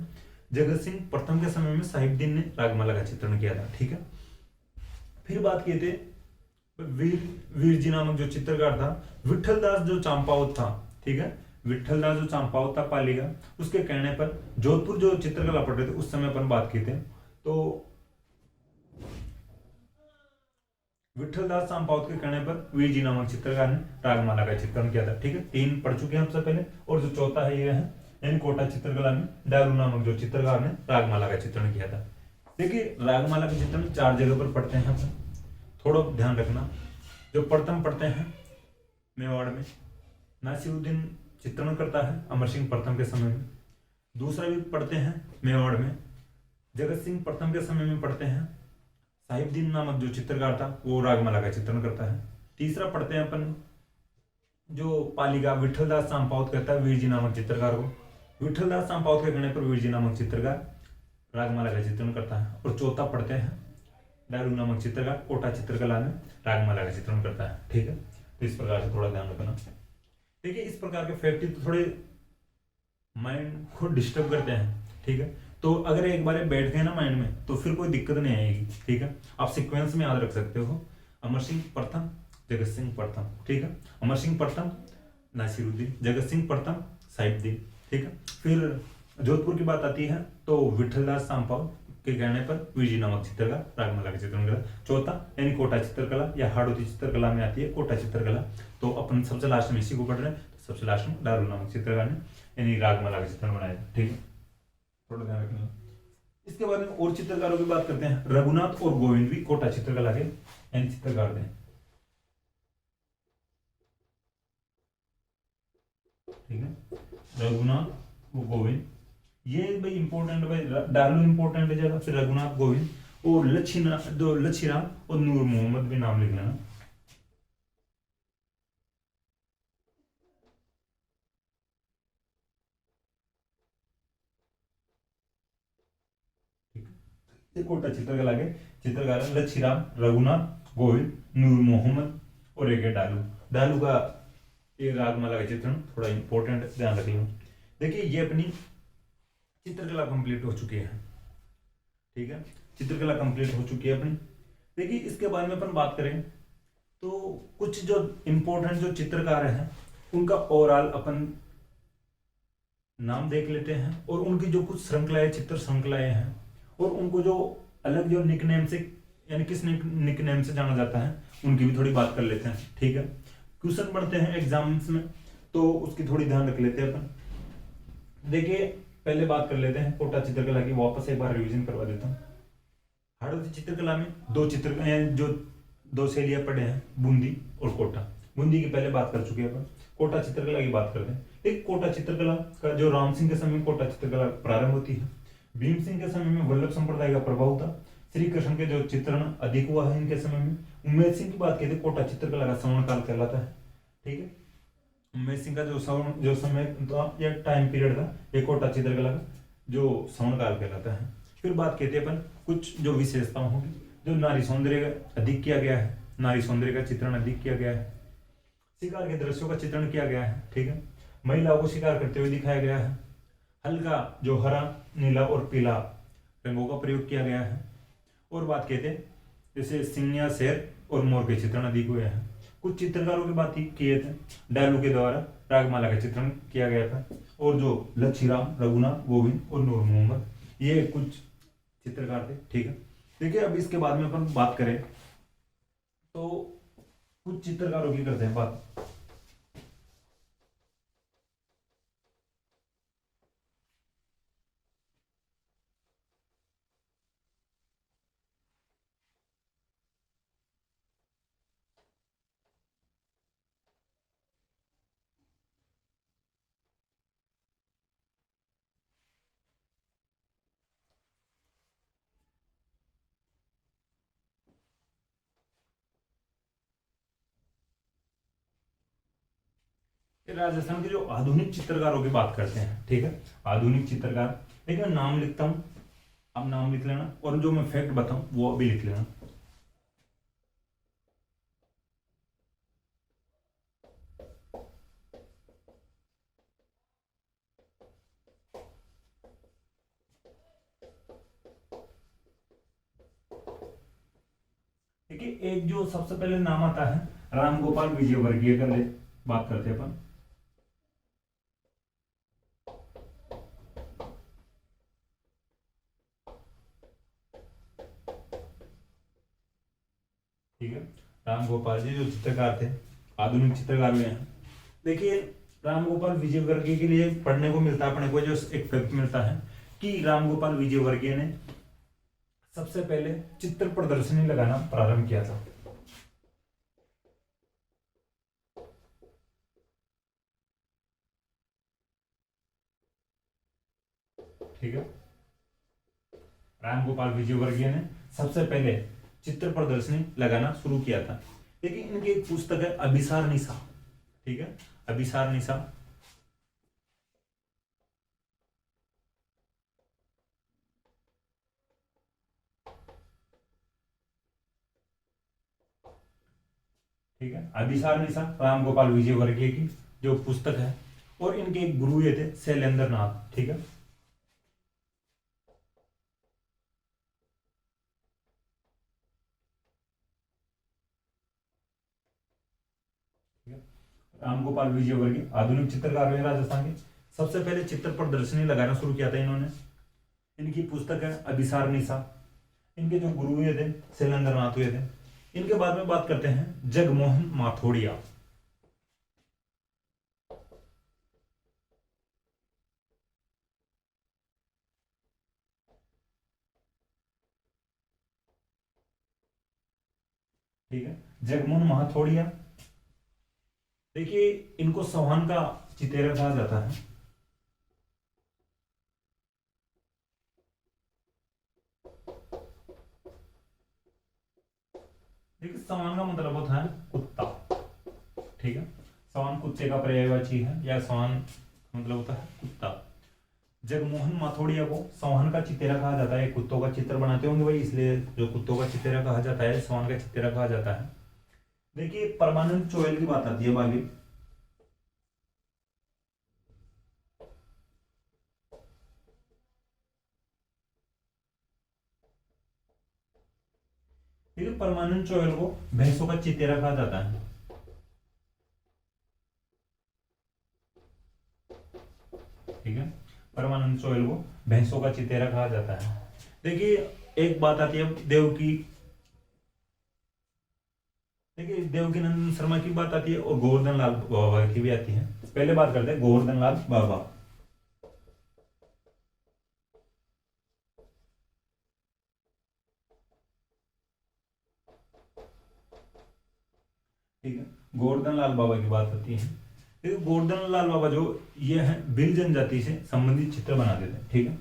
जगत सिंह प्रथम के समय में साहिबदीन ने रागमाला का चित्रण किया था। ठीक है। फिर बात किए थे वीर वीर जी नामक जो चित्रकार था, विठल दास जो चांपावत था, ठीक है, विठल दास जो चांपावत था पाली का, उसके कहने पर जोधपुर जो चित्रकला पढ़ रहे थे उस समय अपन बात की थे, तो विठल दास चांपावत के कहने पर वीर जी नामक चित्रकार ने रागमाला का चित्रण किया था। ठीक है, 3 पढ़ चुके हैं हम सबसे पहले, और जो चौथा है ये है, यानी कोटा चित्रकला में डारू नामक जो चित्रकार ने रागमाला का चित्रण किया था। देखिए, रागमाला का चित्रण 4 जगह पर पढ़ते हैं अपन, थोड़ा ध्यान रखना। जो प्रथम पढ़ते हैं मेवाड़ में, नासिरुद्दीन चित्रण करता है अमर सिंह प्रथम के समय में। दूसरा भी पढ़ते हैं मेवाड़ में, जगत सिंह प्रथम के समय में पढ़ते हैं, साहिबदीन नामक जो चित्रकार था वो रागमाला का चित्रण करता है। तीसरा पढ़ते हैं अपन जो पाली का विठल दास चांपावत कहता है वीर जी नामक चित्रकार को, विठल दास चांपावत के कहने पर वीर जी नामक चित्रकार रागमाला का चित्रण करता है। और चौथा पढ़ते हैं डारू नामक चित्रकार कोटा चित्रकला में रागमाला का चित्रण करता है। ठीक है, तो इस प्रकार से थोड़ा ध्यान रखना। देखिए, इस प्रकार के फैक्ट तो थोड़े माइंड को डिस्टर्ब करते हैं। ठीक है, तो अगर एक बार बैठ गए ना माइंड में तो फिर कोई दिक्कत नहीं आएगी। ठीक है, आप सीक्वेंस में याद रख सकते हो, अमर सिंह प्रथम, जगत सिंह प्रथम। ठीक है, अमर सिंह प्रथम नासिरुद्दीन, जगत सिंह प्रथम साहिबदीन। ठीक है, फिर जोधपुर की बात आती है तो विठल दास चांपावत के कहने पर वीर जी नामक चित्रकार रागमाला का चित्रण करा। चौथा यानी कोटा चित्रकला या हाड़ौती चित्रकला में आती है कोटा चित्रकला, तो अपन सबसे लास्ट में इसी को पढ़ रहे हैं, तो सबसे लास्ट में डारू नामक चित्रकार ने यानी रागमाला का चित्रण बनाया। ठीक है, थोड़ा ध्यान रखना। इसके बारे में और चित्रकारों की बात करते हैं। रघुनाथ और गोविंद भी कोटा चित्रकला के यानी चित्रकार थे। ठीक है, रघुनाथ और गोविंद, ये भाई इंपॉर्टेंट, भाई डालू इंपॉर्टेंट है जगह, फिर रघुनाथ गोविंद और लच्छीराम और नूर मोहम्मद भी नाम लिख लेना। ये कोटा चित्रकला के चित्रकार है लच्छीराम, रघुनाथ गोविंद, नूर मोहम्मद और एक है डालू। डालू का ये रागमाला का चित्रण थोड़ा इंपॉर्टेंट, ध्यान रख लो। देखिए, ये अपनी चित्रकला कंप्लीट हो चुकी है। ठीक है, चित्रकला कंप्लीट हो चुकी है अपनी। देखिए, इसके बारे में अपन बात करें तो कुछ जो इंपॉर्टेंट जो चित्रकार हैं उनका ओवरऑल अपन नाम देख लेते हैं, और उनकी जो कुछ श्रृंखलाएं, चित्र श्रृंखलाएं हैं, और उनको जो अलग जो निकनेम से, यानी किस निकनेम से जाना जाता है, उनकी भी थोड़ी बात कर लेते हैं। ठीक है, क्वेश्चन पढ़ते हैं एग्जाम्स में तो उसकी थोड़ी ध्यान रख लेते हैं अपन। देखिए, पहले बात कर लेते हैं कोटा चित्रकला की, वापस एक बार रिवीजन करवा देता हूँ। हाड़ौती चित्रकला में जो दो शैलियां पढ़े हैं, बूंदी और कोटा। बूंदी की पहले बात कर चुके हैं अपन, कोटा चित्रकला की बात करते हैं। एक कोटा चित्रकला का जो राम सिंह के समय में कोटा चित्रकला प्रारंभ होती है, भीम सिंह के समय में वल्लभ संप्रदाय का प्रभाव था, श्री कृष्ण के जो चित्रण अधिक हुआ है इनके समय में। उमेश सिंह की बात की थी, कोटा चित्रकला का श्रवण काल कहलाता है। ठीक है, उमेश सिंह का जो समय था या टाइम पीरियड था, ये कोटा चित्रकला का जो श्रवण काल कहलाता है। फिर बात कहते हैं अपन कुछ जो विशेषताओं होगी, जो नारी सौंदर्य का अधिक किया गया है, नारी सौंदर्य का चित्रण अधिक किया गया है, शिकार के दृश्यों का चित्रण किया गया है। ठीक है, महिलाओं को शिकार करते हुए दिखाया गया है, हल्का जो हरा, नीला और पीला रंगों का प्रयोग किया गया है। और बात कहते हैं जैसे सिंह, शेर और मोर के चित्रण अधिक हुए हैं। कुछ चित्रकारों की बात किए थे, डालू के द्वारा रागमाला का चित्रण किया गया था, और जो लच्छीराम, रघुनाथ गोविंद और नूर मोहम्मद, ये कुछ चित्रकार थे। ठीक है, देखिए, अब इसके बाद में अपन बात करें तो कुछ चित्रकारों की करते हैं बात। राजस्थान के जो आधुनिक चित्रकारों की बात करते हैं। ठीक है, आधुनिक चित्रकार, देखिए मैं नाम लिखता हूं, आप नाम लिख लेना, और जो मैं फैक्ट बताऊं वो भी लिख लेना। ठीक देखिए एक जो सबसे पहले नाम आता है राम गोपाल विजयवर्गीय का बात करते हैं अपन। ठीक है, राम गोपाल जी जो चित्रकार थे, आधुनिक चित्रकार हुए हैं। देखिए राम गोपाल विजयवर्गीय के लिए पढ़ने को मिलता है अपने को जो एक फैक्ट मिलता है कि राम गोपाल विजयवर्गीय ने सबसे पहले चित्र प्रदर्शनी लगाना प्रारंभ किया था। ठीक है, राम गोपाल विजयवर्गीय ने सबसे पहले चित्र प्रदर्शनी लगाना शुरू किया था। देखिए इनकी एक पुस्तक है अभिसार निशा। ठीक है, अभिसार निशा। ठीक है, अभिसार निशा राम गोपाल विजयवर्गीय की जो पुस्तक है, और इनके एक गुरु ये थे शैलेंद्र नाथ। ठीक है, राम गोपाल विजयवर्गीय आधुनिक चित्रकार हुए राजस्थान के। सबसे पहले चित्र प्रदर्शनी लगाना शुरू किया था इन्होंने। इनकी पुस्तक है अभिसार निशा। इनके जो गुरु हुए थे शैलेंद्र नाथ हुए थे। इनके बाद में बात करते हैं जगमोहन माथोड़िया। ठीक है, जगमोहन माथोड़िया। देखिए इनको चौहान का चितेरा कहा जाता है। देखिए चौहान का मतलब होता है कुत्ता। ठीक है, चौहान कुत्ते का पर्यायवाची है, या चौहान मतलब होता है कुत्ता। जगमोहन माथोड़िया को चौहान का चितेरा कहा जाता है। कुत्तों का चित्र बनाते होंगे भाई, इसलिए जो कुत्तों का चितेरा कहा जाता है चौहान का चितेरा कहा जाता है। देखिए परमानंद चोयल की बात आती है आगे। ठीक है, परमानंद चोयल को भैंसों का चितेरा कहा जाता है। ठीक है, परमानंद चोयल को भैंसों का चितेरा कहा जाता है। देखिए एक बात आती है देवकी। देखिए देवकी नंदन शर्मा की बात आती है, और गोवर्धन लाल बाबा की भी आती है। पहले बात करते हैं गोवर्धन लाल बाबा। ठीक है, गोवर्धन लाल बाबा की बात आती है। देखिए गोवर्धन लाल बाबा जो ये है भिल जनजाति से संबंधित चित्र बनाते थे। ठीक है,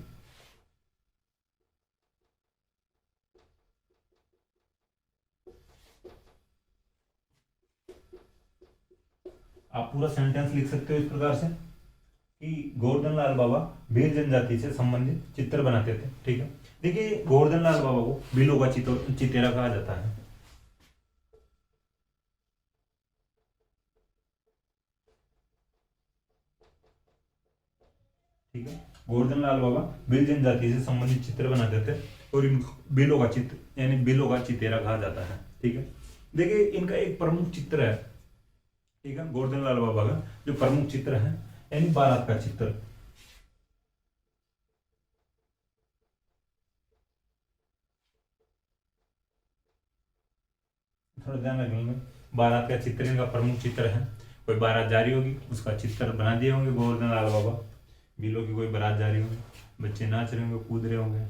आप पूरा सेंटेंस लिख सकते हो इस प्रकार से कि गोवर्धन लाल बाबा भील जनजाति से संबंधित चित्र बनाते थे। ठीक है, देखिए गोवर्धन लाल बाबा को भीलों का चितेरा कहा जाता है। ठीक है, गोवर्धन लाल बाबा भील जनजाति से संबंधित चित्र बनाते थे, और इनको भीलों का चित्र यानी भीलों का चितेरा कहा जाता है। ठीक है, देखिए इनका एक प्रमुख चित्र है। ठीक है, गोवर्धन लाल बाबा का जो प्रमुख चित्र है यानी बारात का चित्र। थोड़ा ध्यान रखेंगे, बारात का चित्र इनका प्रमुख चित्र है। कोई बारात जा रही होगी उसका चित्र बना दिए होंगे गोवर्धन लाल बाबा। बिलो की कोई बारात जा रही होगी, बच्चे नाच रहे होंगे, कूद रहे होंगे,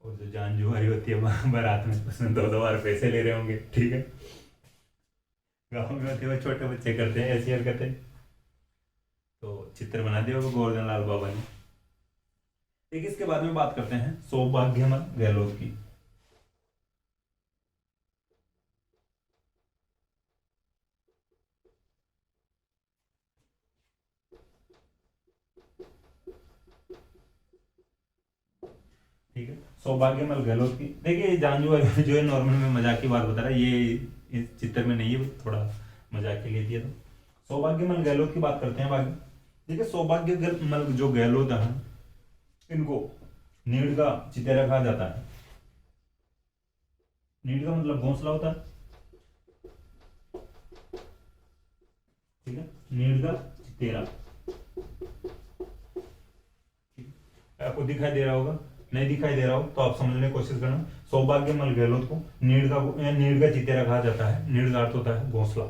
और जो जान जुआरी होती है बारात में उसमें 2-2 बार पैसे ले रहे होंगे। ठीक है, गाँव में होते हुए छोटे बच्चे करते हैं ऐसी हरकतें। तो चित्र बना दिया होगा गोवर्धन लाल बाबा ने। ठीक, इसके बाद में बात करते हैं सौभाग्यमल गहलोत की। ठीक है, सौभाग्यमल गहलोत की। देखिए जानजू जो है नॉर्मल में मजाक की बात बता रहा है, ये इस चित्र में नहीं है, थोड़ा मजाक के लिए दिया। तो सौभाग्यमल गहलोत की बात करते हैं आगे। देखिए सौभाग्यमल जो गहलोत है इनको नीड़ का चितेरा कहा जाता है। नीड़ का मतलब घोंसला होता है। ठीक है, नीड़ का चितेरा, आपको दिखाई दे रहा होगा, नहीं दिखाई दे रहा हो तो आप समझने की कोशिश करना। सौभाग्यमल गहलोत को नीड़ का चितेरा कहा जाता है। नीड़ का अर्थ होता है घोंसला।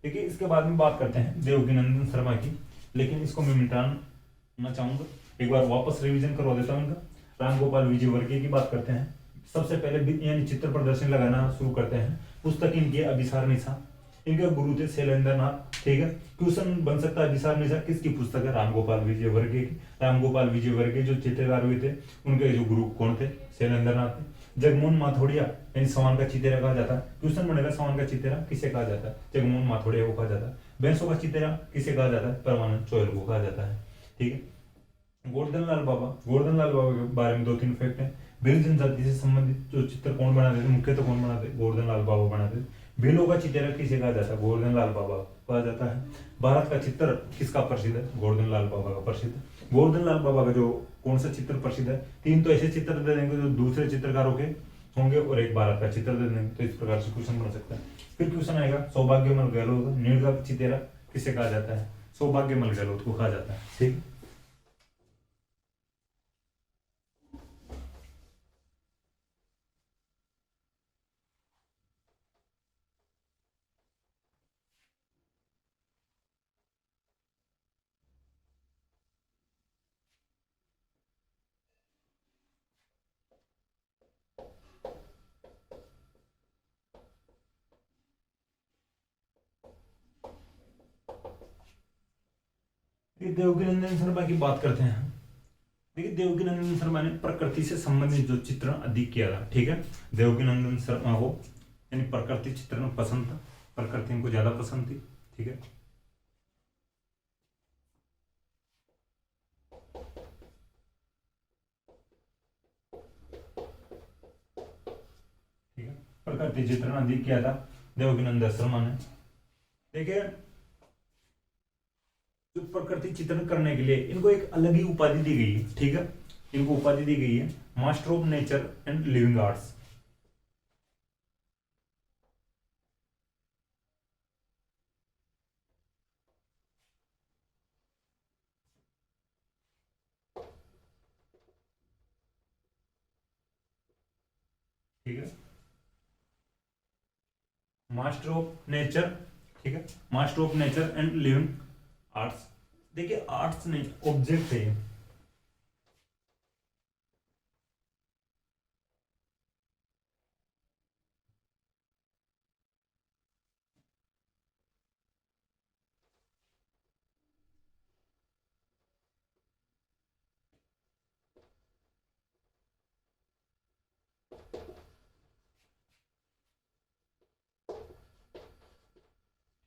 देखिए, इसके बाद में बात करते हैं देवकीनंदन शर्मा की, लेकिन इसको मैं मिटाना चाहूंगा, एक बार वापस रिवीजन करवा देता हूँ इनका। रामगोपाल विजयवर्गीय की बात करते हैं। सबसे पहले यानी चित्र प्रदर्शन लगाना शुरू करते हैं। पुस्तक इनकी अभिसार निशा, इनके गुरु थे शैलेंद्र नाथ। ठीक है, क्वेश्चन बन सकता है अभिसार निशा किसकी पुस्तक है? रामगोपाल विजयवर्गीय की। रामगोपाल विजयवर्गीय जो चित्रकार हुए थे, उनके जो गुरु कौन थे? शैलेंद्र नाथ थे। जगमोहन माथोड़िया यानी सवान का चितेरा कहा जाता है। क्वेश्चन बनेगा सवान का चितेरा किसे कहा जाता है? जगमोहन माथोड़िया को कहा जाता है। भैंसों का चितेरा किसे कहा जाता है? परमानंद चोयल को कहा जाता है। ठीक है, गोवर्धन लाल बाबा के बारे में 2-3 फैक्ट है। भील जनजाति से संबंधित जो चित्र कौन बनाते थे? मुख्यतः कौन बनाते? गोवर्धन लाल बाबा बनाते थे। भीलों का चितेरा किसे कहा जाता है? गोवर्धन लाल बाबा कहा जाता है। भारत का चित्र किसका प्रसिद्ध है? गोवर्धन लाल बाबा का प्रसिद्ध है। गोवर्धन लाल बाबा का जो कौन सा चित्र प्रसिद्ध है? 3 तो ऐसे चित्र दे देंगे जो दूसरे चित्रकारों के होंगे और एक भारत का चित्र दे देंगे, तो इस प्रकार से क्वेश्चन बन सकता है। फिर क्वेश्चन आएगा सौभाग्यमल गहलोत, नीड़ का चितेरा किसे कहा जाता है? सौभाग्यमल गहलोत को कहा जाता है। ठीक, देवकीनंदन शर्मा की बात करते हैं। देखिए, देवकीनंदन शर्मा ने प्रकृति से संबंधित जो चित्रण अधिक किया था। ठीक है, देवकीनंदन शर्मा को यानी प्रकृति चित्रण पसंद था, प्रकृति इनको ज्यादा पसंद थी। ठीक है, ठीक है, प्रकृति चित्रण अधिक किया था देवकीनंदन शर्मा ने। देखिए, जो प्रकृति चित्रण करने के लिए इनको एक अलग ही उपाधि दी गई है। ठीक है, इनको उपाधि दी गई है master of nature and living arts. ठीक है, मास्टर ऑफ नेचर, ठीक है, master of nature and living arts. देखिए, आर्ट्स नहीं, ऑब्जेक्ट है।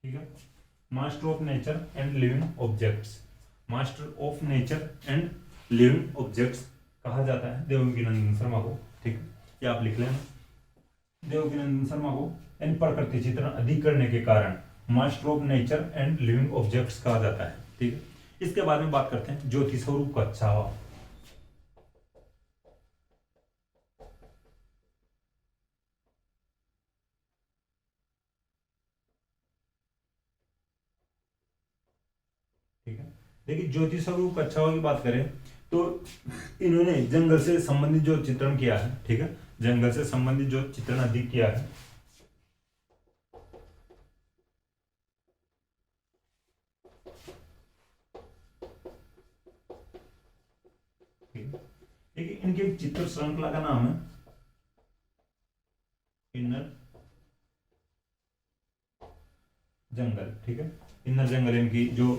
ठीक है, master of nature and living objects, master of nature and living objects कहा जाता है देवकीनंदन शर्मा को। ठीक है, ये आप लिख लेना। देवकीनंदन शर्मा को यानी प्रकृति चित्रण अधिक करने के कारण master of nature and living objects कहा जाता है। ठीक है, इसके बाद में बात करते हैं ज्योति स्वरूप का छावा। ठीक है, देखिए, ज्योति स्वरूप कच्छावा की बात करें तो इन्होंने जंगल से संबंधित जो चित्रण किया है। ठीक है, जंगल से संबंधित जो चित्रण अधिक किया है। ठीक है, देखिए, इनके चित्र श्रृंखला का नाम है इनर जंगल। ठीक है, इनर जंगल इनकी जो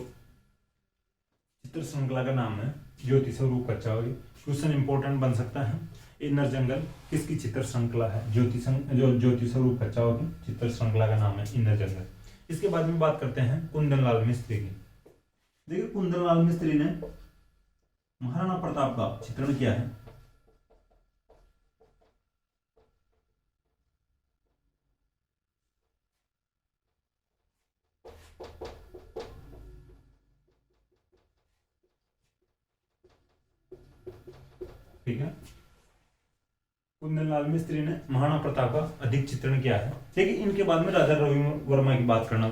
चित्र श्रृंखला का नाम है ज्योति स्वरूप कच्छावा। क्वेश्चन इंपॉर्टेंट बन सकता है, इनर जंगल किसकी चित्र श्रृंखला है? ज्योति स्वरूप कच्छावा की चित्र श्रृंखला का नाम है इनर जंगल। इसके बाद में बात करते हैं कुंदनलाल मिस्त्री की। देखिए, कुंदनलाल मिस्त्री ने महाराणा प्रताप का चित्रण किया है। ठीक है, कुंदनलाल मिस्त्री ने महाराणा प्रताप का अधिक चित्रण किया है। देखिए, इनके बाद में राजा रवि वर्मा की बात करना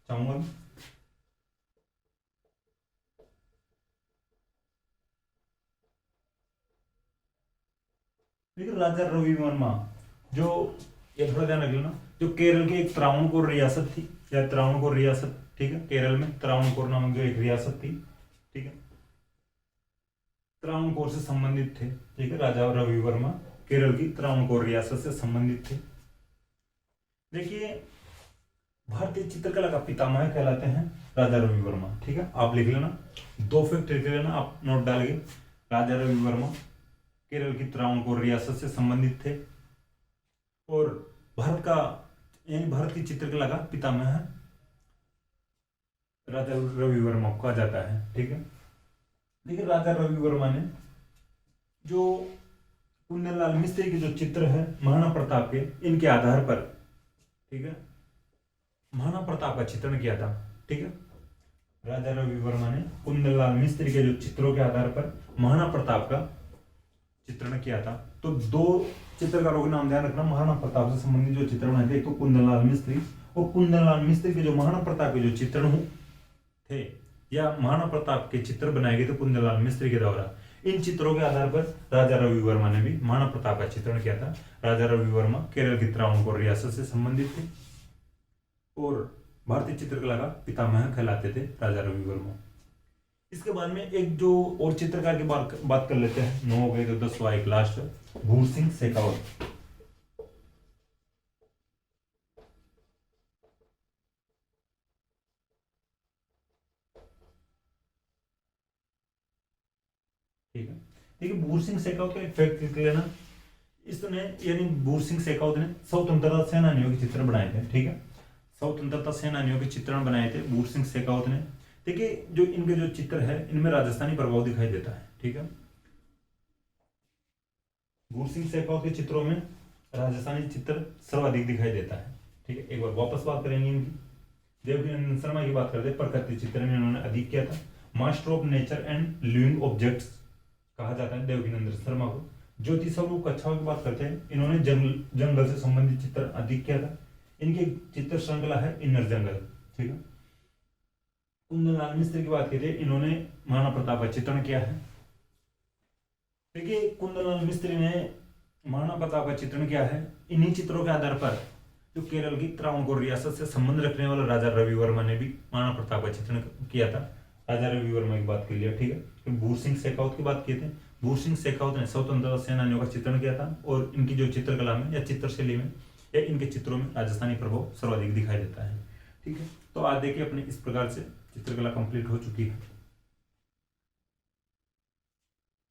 चाहूंगा। देखिए राजा रवि वर्मा जो, ये थोड़ा ध्यान रख लेना, जो केरल की एक त्रावणकोर रियासत थी, या त्रावणकोर रियासत, ठीक है, केरल में त्रावणकोर नामक जो एक रियासत थी, ठीक है, त्रावणकोर से संबंधित थे, ठीक है, राजा रवि वर्मा केरल की त्रावणकोर रियासत से संबंधित थे। देखिए भारतीय चित्रकला का पितामह कहलाते हैं राजा रवि वर्मा, ठीक है, आप लिख लेना, 2 फैक्ट लिख लेना, आप नोट डालेंगे। राजा रवि वर्मा केरल की त्रावणकोर रियासत से संबंधित थे और भारत का, यानी भारत की चित्रकला का पितामह है राजा रवि वर्मा को कहा जाता है, ठीक है। देखिए राजा रवि वर्मा ने जो कुंदनलाल मिस्त्री के जो चित्र है महाराणा प्रताप के, इनके आधार पर, ठीक है, महाराणा प्रताप का चित्रण किया था, ठीक है। राजा रवि वर्मा ने कुंदनलाल मिस्त्री के जो चित्रों के आधार पर महाराणा प्रताप का चित्रण किया था। तो 2 चित्रकारों के नाम ध्यान रखना, महाराणा प्रताप से संबंधित जो चित्र बनाए थे, एक तो कुंदनलाल मिस्त्री, और कुंदनलाल मिस्त्री के जो महाराणा प्रताप के जो चित्रण थे, या महाराणा प्रताप के चित्र बनाए गए थे कुंदनलाल मिस्त्री के द्वारा, इन चित्रों के आधार पर राजा रवि वर्मा ने भी महाराणा प्रताप का चित्रण किया था। राजा रवि वर्मा केरल की त्रावणकोर रियासत से संबंधित थे और भारतीय चित्रकला का पितामह कहलाते थे राजा रवि वर्मा। इसके बाद में एक जो और चित्रकार की बात कर लेते हैं, 9 हो गए तो 10वां एक लास्ट, भूर सिंह शेखावत। ठीक है, देखिए भूर सिंह शेखावत का एक फैक्ट लिख लेना, इसने, यानी भूर सिंह शेखावत ने स्वतंत्रता सेनानियों के चित्र बनाए थे, ठीक है, स्वतंत्रता सेनानियों के चित्रण बनाए थे भूर सिंह शेखावत ने। देखिए जो इनके जो चित्र है इनमें राजस्थानी प्रभाव दिखाई देता है, ठीक है, भूर सिंह शेखावत के चित्रों में राजस्थानी चित्र सर्वाधिक दिखाई देता है, ठीक है। एक बार वापस बात करेंगे इनकी, देवकीनंदन शर्मा की बात करते हैं, प्रकृति चित्र में इन्होंने अधिक किया था, master of nature and living objects कहा जाता है देवकीनंदन शर्मा को। ज्योति स्वरूप कच्छाओं की बात करते हैं, इन्होंने जंगल से संबंधित चित्र अधिक किया था, इनकी चित्र श्रृंखला है इनर जंगल, ठीक है। कुंदनलाल मिस्त्री की बात करते हैं, इन्होंने महाराणा प्रताप का चित्रण किया है। देखिए कुंदनलाल मिस्त्री ने महाराणा प्रताप का चित्रण किया है, इन्हीं चित्रों के आधार पर जो केरल की त्रावणकोर रियासत से संबंध रखने वाला राजा रवि वर्मा ने भी महाराणा प्रताप का चित्रण किया था। राजा रवि वर्मा की बात कर लिया, ठीक है। फिर भूर सिंह शेखावत की बात किए थे, भूर सिंह शेखावत ने स्वतंत्रता सेनानियों का चित्रण किया था और इनकी जो चित्रकला में या चित्रशैली में या इनके चित्रों में राजस्थानी प्रभाव सर्वाधिक दिखाई देता है, ठीक है। तो आज देखिए अपने इस प्रकार से चित्रकला कंप्लीट हो चुकी है।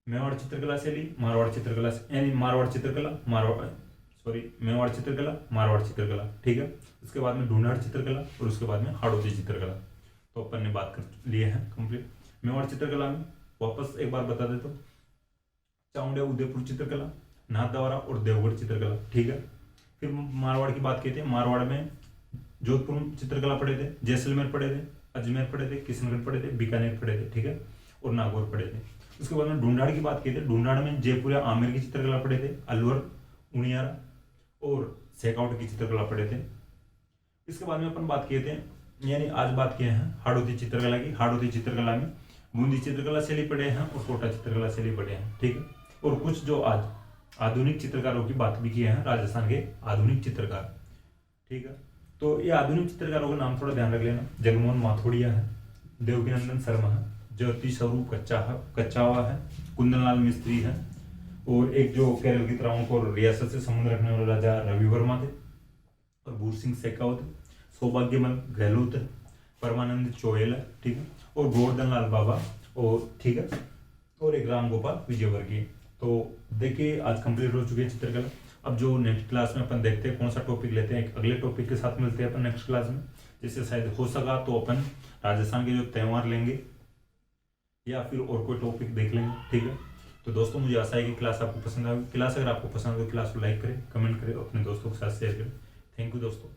मेवाड़ चित्रकला शैली, मारवाड़ चित्रकला, यानी मेवाड़ चित्रकला, मारवाड़ चित्रकला, ठीक है। उसके बाद में ढूंढाड़ चित्रकला और उसके बाद में हाड़ौती चित्रकला, तो अपन ने बात कर लिए हैं कंप्लीट। मेवाड़ चित्रकला में वापस एक बार बता देता हूँ, चामुंडिया उदयपुर चित्रकला, नाथद्वारा और देवगढ़ चित्रकला, ठीक है। फिर मारवाड़ की बात की थी, मारवाड़ में जोधपुर चित्रकला पढ़े थे, जैसलमेर पढ़े थे, अजमेर पढ़े थे, किशनगढ़ पढ़े थे, बीकानेर पढ़े थे, ठीक है, और नागौर पढ़े थे। उसके बाद में ढूंढाड़ की बात की थी, ढूंढाड़ में जयपुर या आमेर की चित्रकला पढ़े थे, अलवर, उनियारा और शेखावत की चित्रकला पढ़े थे। इसके बाद में अपन बात किए थे, यानी आज बात किए हैं हाड़ौती चित्रकला की। हाड़ौती चित्रकला में बूंदी चित्रकला शैली पढ़े हैं और कोटा चित्रकला शैली पढ़े हैं, ठीक है। और कुछ जो आज आधुनिक चित्रकारों की बात भी की है, राजस्थान के आधुनिक चित्रकार, ठीक है। तो ये आधुनिक चित्रकारों का नाम थोड़ा ध्यान रख लेना, जगमोहन माथोड़िया है, देवकीनंदन शर्मा है, ज्योति स्वरूप कच्छावा है, कुंदनलाल मिस्त्री है, और एक जो केरल की त्रावणकोर रियासत से संबंध रखने वाले राजा रवि वर्मा थे, और भूर सिंह शेखावत, सौभाग्यमल गहलोत है, परमानंद चोयल है, ठीक है, और गोवर्धन लाल बाबा, और ठीक है, और एक राम गोपाल विजयवर्गीय। तो देखिए आज कंप्लीट हो चुकी है चित्रकला। अब जो नेक्स्ट क्लास में अपन देखते हैं कौन सा टॉपिक लेते हैं, एक अगले टॉपिक के साथ मिलते हैं अपन नेक्स्ट क्लास में। जिससे शायद हो सका तो अपन राजस्थान के जो त्यौहार लेंगे या फिर और कोई टॉपिक देख लेंगे, ठीक है। तो दोस्तों मुझे आशा है कि क्लास आपको पसंद आएगी। क्लास अगर आपको पसंद हो तो क्लास को लाइक करें, कमेंट करें, अपने दोस्तों के साथ शेयर करें। थैंक यू दोस्तों।